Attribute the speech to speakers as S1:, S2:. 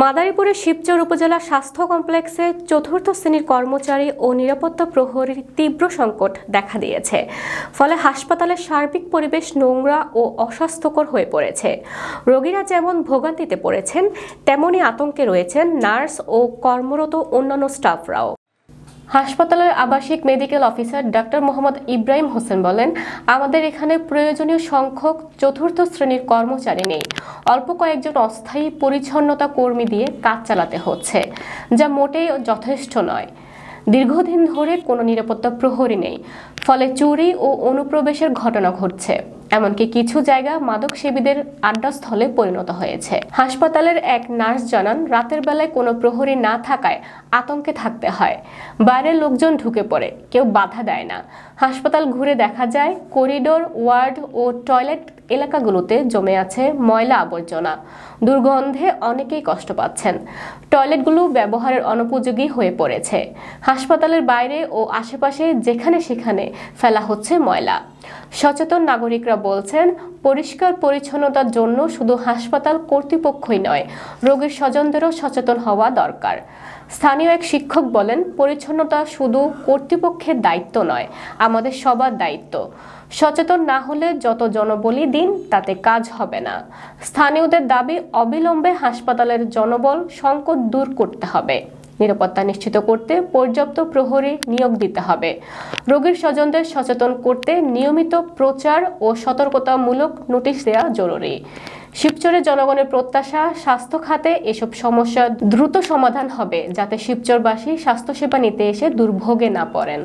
S1: মাদারীপুরের শিবচর উপজেলা স্বাস্থ্য কমপ্লেক্সে চতুর্থ শ্রেণীর কর্মচারী ও নিরাপত্তা প্রহরীর তীব্র সংকট দেখা দিয়েছে। ফলে হাসপাতালের সার্বিক পরিবেশ নোংরা ও অস্বাস্থ্যকর হয়ে পড়েছে। রোগীরা যেমন ভোগান্তিতে পড়েছেন, তেমনি আতঙ্কে রয়েছেন নার্স ও কর্মরত অন্যান্য স্টাফরাও। হাসপাতালের আবাসিক medical officer doctor Mohammad Ibrahim Hossain বলেন, আমাদের এখানে প্রয়োজনীয় সংখ্যক চতুর্থ শ্রেণীর কর্মচারী নেই। অল্প কয়েকজন অস্থায়ী পরিচ্ছন্নতা কর্মী দিয়ে কাজ চালাতে হচ্ছে, যা মোটেই যথেষ্ট নয়। দীর্ঘদিন ধরে কোনো নিরাপত্তা প্রহরী নেই, ফলে চুরি ও অনুপ্রবেশের ঘটনা ঘটছে। এমনকি কিছু জায়গা মাদক সেবীদের আড্ডাস্থলে পরিণত হয়েছে। হাসপাতালের এক নার্স জানান, রাতের বেলায় কোনো প্রহরী না থাকায় আতঙ্কে থাকতে হয়। বাইরের লোকজন ঢুকে পড়ে, কেউ বাধা দেয় না। হাসপাতাল ঘুরে দেখা যায় করিডোর, ওয়ার্ড ও টয়লেট এলাকাগুলোতে জমে আছে ময়লা আবর্জনা। দুর্গন্ধে অনেকেই কষ্ট পাচ্ছেন। টয়লেটগুলো ব্যবহারের অনুপযোগী হয়ে পড়েছে। হাসপাতালের বাইরে ও আশেপাশে যেখানে সেখানে ফেলা হচ্ছে ময়লা। সচেতন নাগরিকরা বলছেন, পরিষ্কার পরিচ্ছন্নতার জন্য শুধু হাসপাতাল কর্তৃপক্ষই নয়, রোগীর স্বজনদেরও সচেতন হওয়া দরকার। স্থানীয় এক শিক্ষক বলেন, পরিচ্ছন্নতা শুধু কর্তৃপক্ষের দায়িত্ব নয়, আমাদের সবার দায়িত্ব। সচেতন না হলে যত জনবলি দিন, তাতে কাজ হবে না। স্থানীয়দের দাবি, অবিলম্বে হাসপাতালের জনবল সংকট দূর করতে হবে। নিরাপত্তা নিশ্চিত করতে পর্যাপ্ত প্রহরী নিয়োগ দিতে হবে। রোগীর স্বজনদের সচেতন করতে নিয়মিত প্রচার ও সতর্কতামূলক নোটিশ দেওয়া জরুরি। শিবচরের জনগণের প্রত্যাশা, স্বাস্থ্য খাতে এসব সমস্যা দ্রুত সমাধান হবে, যাতে শিবচরবাসী স্বাস্থ্যসেবা নিতে এসে দুর্ভোগে না পড়েন।